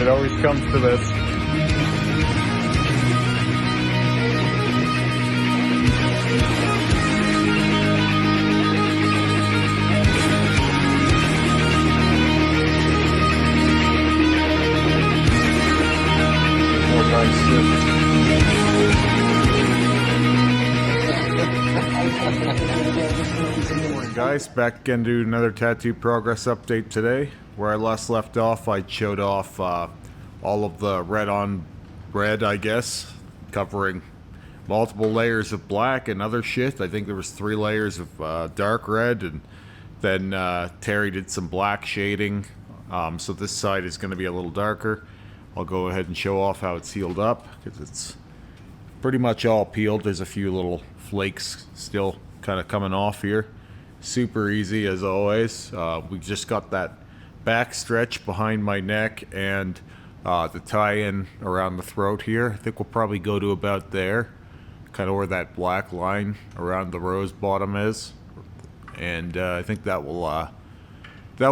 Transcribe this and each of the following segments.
It always comes to this. More nice shit. Morning guys, back again to another tattoo progress update today. Where I last left off, I showed off all of the red on red, I guess, covering multiple layers of black and other shit. I think there was 3 layers of dark red, and then Terry did some black shading. So this side is going to be a little darker. I'll go ahead and show off how it's healed up, because it's pretty much all peeled. There's a few little flakes still kind of coming off here. Super easy as always. We just got that back stretch behind my neck and the tie-in around the throat here. I think we'll probably go to about there, kind of where that black line around the rose bottom is, and I think that will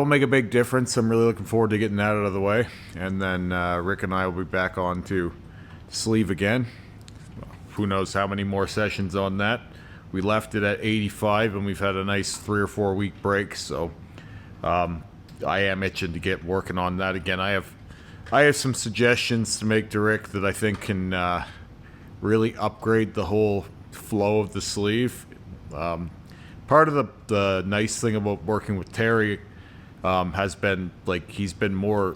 make a big difference. I'm really looking forward to getting that out of the way, and then Rick and I will be back on to sleeve again. Who knows how many more sessions on that. We left it at 85, and we've had a nice 3 or 4 week break, so I am itching to get working on that again. I have some suggestions to make to Rick that I think can really upgrade the whole flow of the sleeve. Part of the nice thing about working with Terry has been, like, he's been more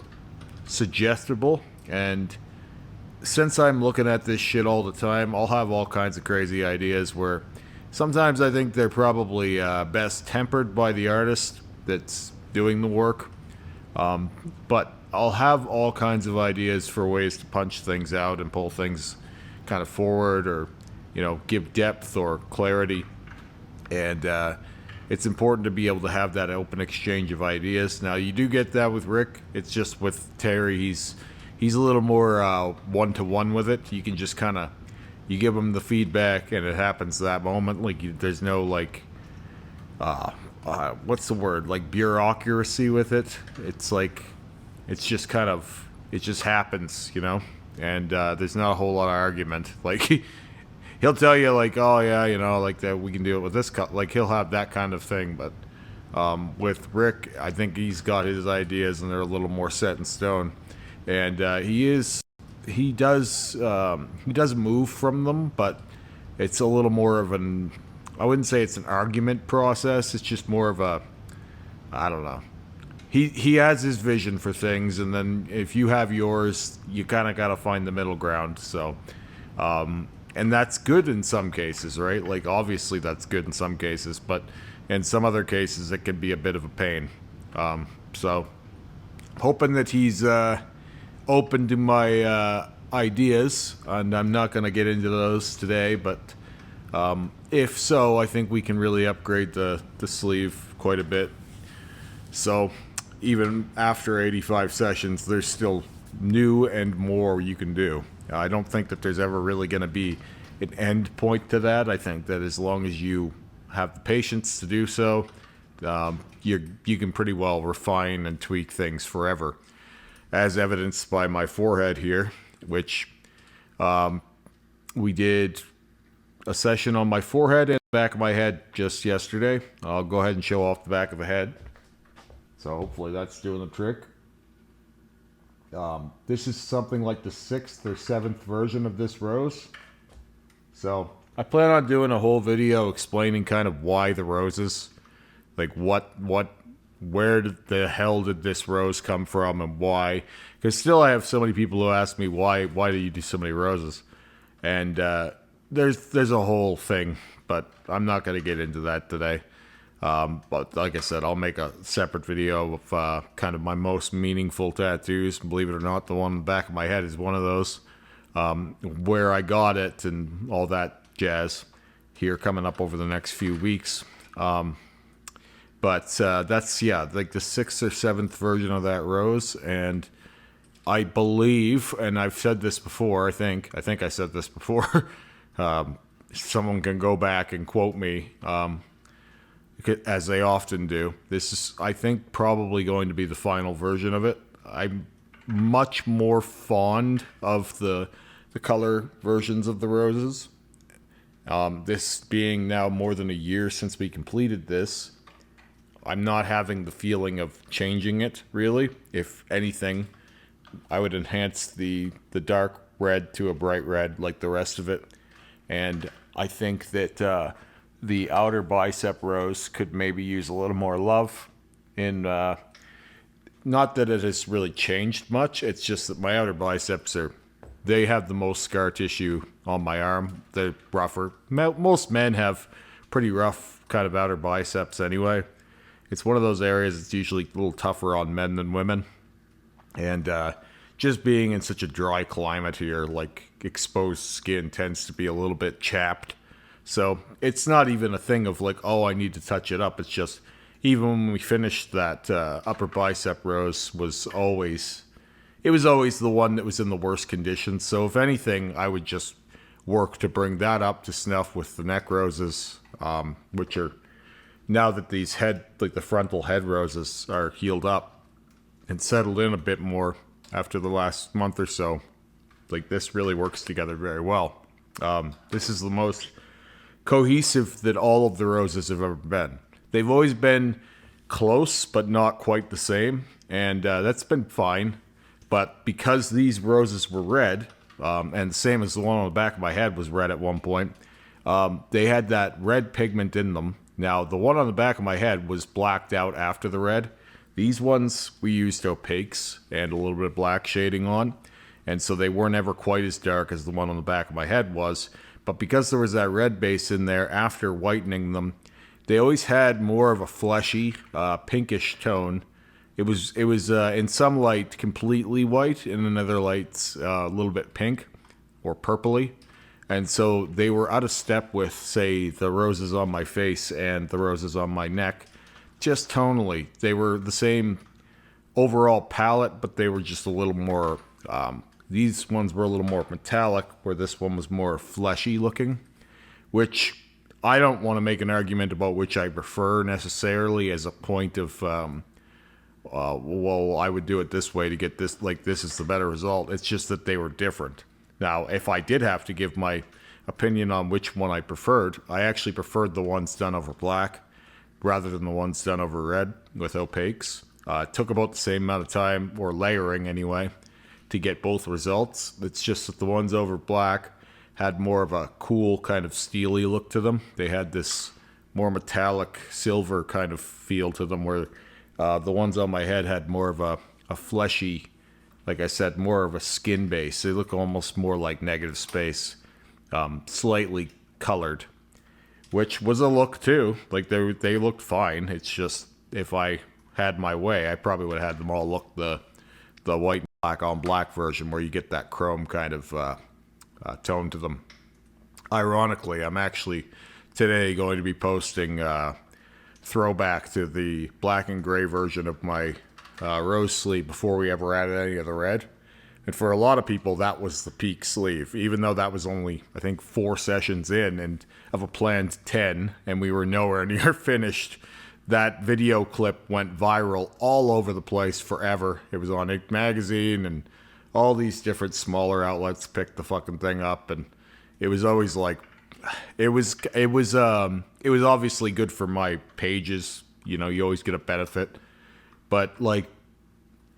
suggestible, and since I'm looking at this shit all the time, I'll have all kinds of crazy ideas where sometimes I think they're probably best tempered by the artist that's doing the work, but I'll have all kinds of ideas for ways to punch things out and pull things kind of forward, or, you know, give depth or clarity. And it's important to be able to have that open exchange of ideas. Now, you do get that with Rick. It's just with Terry, he's a little more one-to-one with it. You can just kind of, you give him the feedback and it happens that moment. Like, there's no, like, what's the word? Like, bureaucracy with it. It's like, it's just kind of, it just happens, you know? And there's not a whole lot of argument. Like, he'll tell you, like, oh yeah, you know, like, that we can do it with this cut. Like, he'll have that kind of thing. But with Rick, I think he's got his ideas and they're a little more set in stone. And he does move from them, but it's a little more of an, I wouldn't say it's an argument process. It's just more of a, I don't know. He has his vision for things, and then if you have yours, you kind of got to find the middle ground. So, and that's good in some cases, right? Like, obviously that's good in some cases, but in some other cases it can be a bit of a pain. So, hoping that he's open to my ideas, and I'm not going to get into those today, but if so, I think we can really upgrade the sleeve quite a bit. So even after 85 sessions, there's still new and more you can do. I don't think that there's ever really going to be an end point to that. I think that as long as you have the patience to do so, you can pretty well refine and tweak things forever, as evidenced by my forehead here, which we did a session on my forehead and the back of my head just yesterday. I'll go ahead and show off the back of the head. So hopefully that's doing the trick. This is something like the 6th or 7th version of this rose. So I plan on doing a whole video explaining kind of why the roses, like where the hell did this rose come from and why. Because still I have so many people who ask me why do you do so many roses. And there's a whole thing, but I'm not going to get into that today. But like I said, I'll make a separate video of kind of my most meaningful tattoos. Believe it or not, the one on the back of my head is one of those. Where I got it and all that jazz here coming up over the next few weeks. But that's, yeah, like the 6th or 7th version of that rose. And I believe, and I've said this before, I think I said this before. Someone can go back and quote me, as they often do. This is, I think, probably going to be the final version of it. I'm much more fond of the color versions of the roses. This being now more than a year since we completed this, I'm not having the feeling of changing it, really. If anything, I would enhance the dark red to a bright red like the rest of it. And I think that the outer bicep rose could maybe use a little more love. In not that it has really changed much, it's just that my outer biceps they have the most scar tissue on my arm. They're rougher. Most men have pretty rough kind of outer biceps anyway. It's one of those areas that's usually a little tougher on men than women. And just being in such a dry climate here, like exposed skin tends to be a little bit chapped. So it's not even a thing of like, oh, I need to touch it up. It's just, even when we finished that upper bicep rose it was always the one that was in the worst condition. So if anything, I would just work to bring that up to snuff with the neck roses, which are, now that these the frontal head roses are healed up and settled in a bit more after the last month or so, like this really works together very well. This is the most cohesive that all of the roses have ever been. They've always been close, but not quite the same, and that's been fine. But because these roses were red, and the same as the one on the back of my head was red at one point, they had that red pigment in them. Now, the one on the back of my head was blacked out after the red. These ones, we used opaques and a little bit of black shading on, and so they weren't ever quite as dark as the one on the back of my head was. But because there was that red base in there after whitening them, they always had more of a fleshy, pinkish tone. It was in some light completely white, and in other lights a little bit pink or purpley. And so they were out of step with, say, the roses on my face and the roses on my neck. Just tonally, they were the same overall palette, but they were just a little more, these ones were a little more metallic, where this one was more fleshy looking, which I don't want to make an argument about which I prefer necessarily as a point of, well, I would do it this way to get this, like this is the better result. It's just that they were different. Now, if I did have to give my opinion on which one I preferred, I actually preferred the ones done over black rather than the ones done over red with opaques. It took about the same amount of time, or layering anyway, to get both results. It's just that the ones over black had more of a cool kind of steely look to them. They had this more metallic silver kind of feel to them, where the ones on my head had more of a fleshy, like I said, more of a skin base. They look almost more like negative space, slightly colored, which was a look too. Like they looked fine. It's just, if I had my way, I probably would have had them all look the white and black on black version, where you get that chrome kind of tone to them. Ironically, I'm actually today going to be posting throwback to the black and gray version of my rose sleeve before we ever added any of the red. And for a lot of people, that was the peak sleeve, even though that was only, I think, 4 sessions in and of a planned 10, and we were nowhere near finished. That video clip went viral all over the place forever. It was on Ink Magazine, and all these different smaller outlets picked the fucking thing up, and it was always like, it was obviously good for my pages. You know, you always get a benefit. But, like,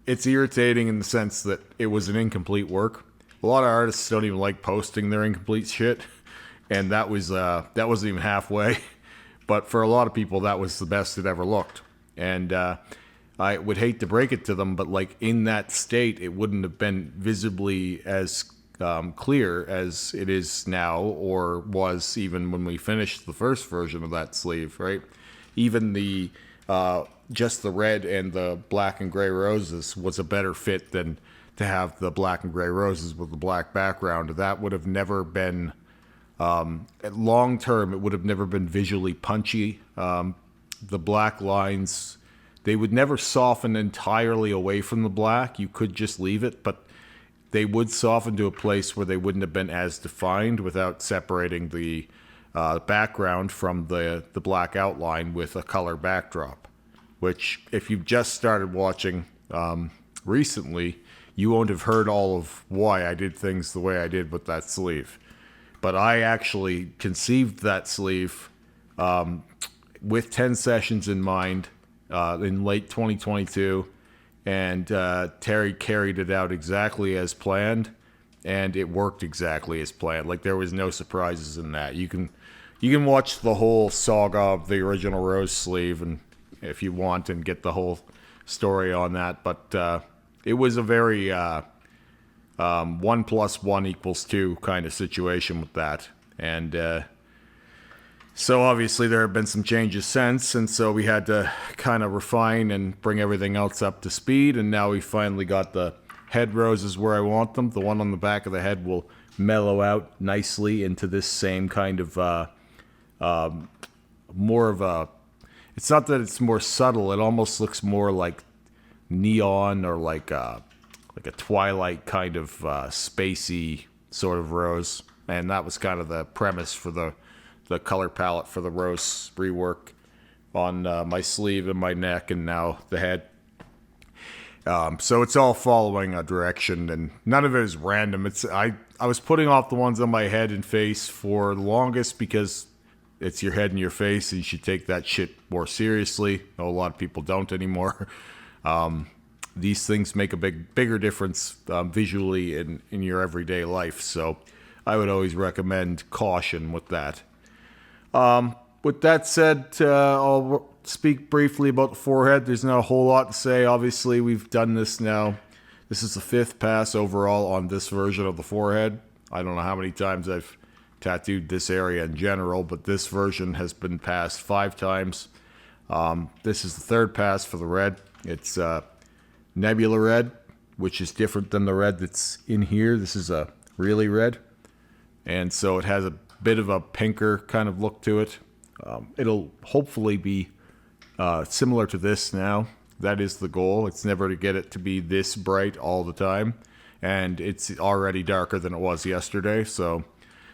it's irritating in the sense that it was an incomplete work. A lot of artists don't even like posting their incomplete shit, and that wasn't even halfway. But for a lot of people, that was the best it ever looked. And I would hate to break it to them, but, like, in that state, it wouldn't have been visibly as clear as it is now, or was even when we finished the first version of that sleeve, right? Even the just the red and the black and gray roses was a better fit than to have the black and gray roses with the black background. That would have never been, long term, it would have never been visually punchy. The black lines, they would never soften entirely away from the black. You could just leave it, but they would soften to a place where they wouldn't have been as defined without separating the background from the black outline with a color backdrop. Which, if you've just started watching recently, you won't have heard all of why I did things the way I did with that sleeve. But I actually conceived that sleeve with 10 sessions in mind in late 2022, and Terry carried it out exactly as planned, and it worked exactly as planned. Like, there was no surprises in that. You can watch the whole saga of the original Rose sleeve, and if you want, and get the whole story on that. But it was a very 1 + 1 = 2 kind of situation with that. And so obviously there have been some changes since, and so we had to kind of refine and bring everything else up to speed, and now we finally got the head roses where I want them. The one on the back of the head will mellow out nicely into this same kind of more of a, it's not that it's more subtle, it almost looks more like neon, or like a twilight kind of spacey sort of rose. And that was kind of the premise for the color palette for the rose rework on my sleeve and my neck, and now the head. So it's all following a direction, and none of it is random. I was putting off the ones on my head and face for the longest because it's your head and your face, and you should take that shit more seriously. A lot of people don't anymore. These things make a bigger difference visually in your everyday life, so I would always recommend caution with that. With that said, I'll speak briefly about the forehead. There's not a whole lot to say. Obviously, we've done this now. This is the 5th pass overall on this version of the forehead. I don't know how many times I've tattooed this area in general, but this version has been passed 5 times. This is the 3rd pass for the red. It's Nebula red, which is different than the red that's in here. This is a really red, and so it has a bit of a pinker kind of look to it. It'll hopefully be similar to this now. That is the goal. It's never to get it to be this bright all the time, and it's already darker than it was yesterday, so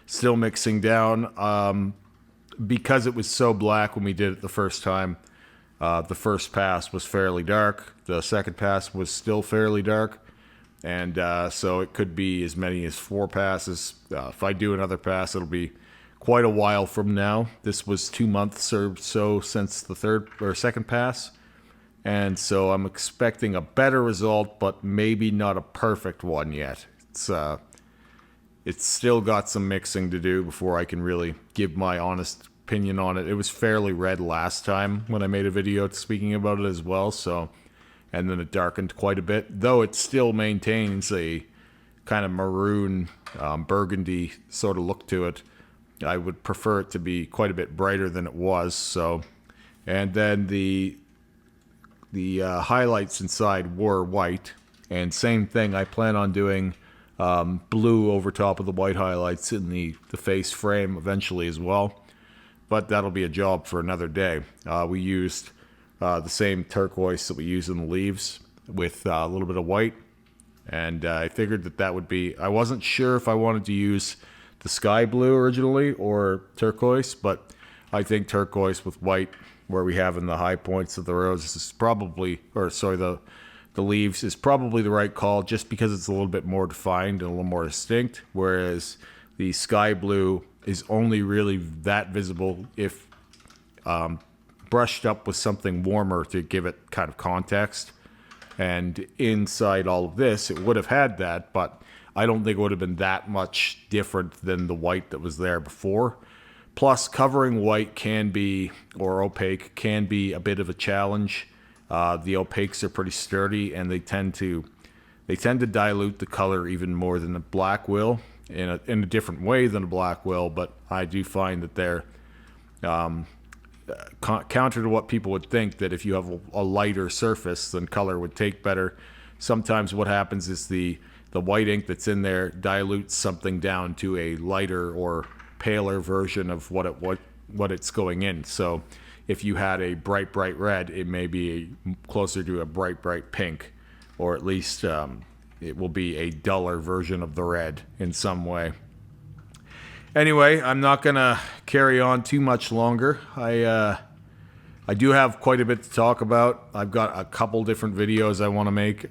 still mixing down. Because it was so black when we did it the first time, the first pass was fairly dark. The second pass was still fairly dark. And so it could be as many as 4 passes. If I do another pass, it'll be quite a while from now. This was 2 months or so since the second pass. And so I'm expecting a better result, but maybe not a perfect one yet. It's still got some mixing to do before I can really give my honest opinion on it. It was fairly red last time when I made a video speaking about it as well, so, and then it darkened quite a bit, though it still maintains a kind of maroon burgundy sort of look to it. I would prefer it to be quite a bit brighter than it was. So, and then the highlights inside were white, and same thing, I plan on doing blue over top of the white highlights in the face frame eventually as well, but that'll be a job for another day. We used the same turquoise that we use in the leaves with a little bit of white, and I figured that would be, I wasn't sure if I wanted to use the sky blue originally or turquoise, but I think turquoise with white, where we have in the high points of the roses, is probably, the leaves, is probably the right call, just because it's a little bit more defined and a little more distinct, whereas the sky blue is only really that visible if brushed up with something warmer to give it kind of context. And inside all of this, it would have had that, but I don't think it would have been that much different than the white that was there before. Plus, covering white can be, or opaque, can be a bit of a challenge. The opaques are pretty sturdy, and they tend to dilute the color even more than the black will, in a different way than a black will. But I do find that they're counter to what people would think, that if you have a lighter surface, then color would take better. Sometimes what happens is the white ink that's in there dilutes something down to a lighter or paler version of what it's going in. So if you had a bright red, it may be closer to a bright pink, or at least it will be a duller version of the red in some way. Anyway, I'm not gonna carry on too much longer. I do have quite a bit to talk about. I've got a couple different videos I want to make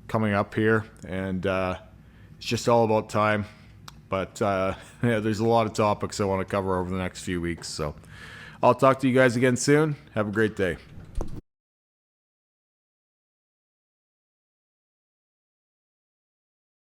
coming up here, and it's just all about time. But yeah, there's a lot of topics I want to cover over the next few weeks. So I'll talk to you guys again soon. Have a great day.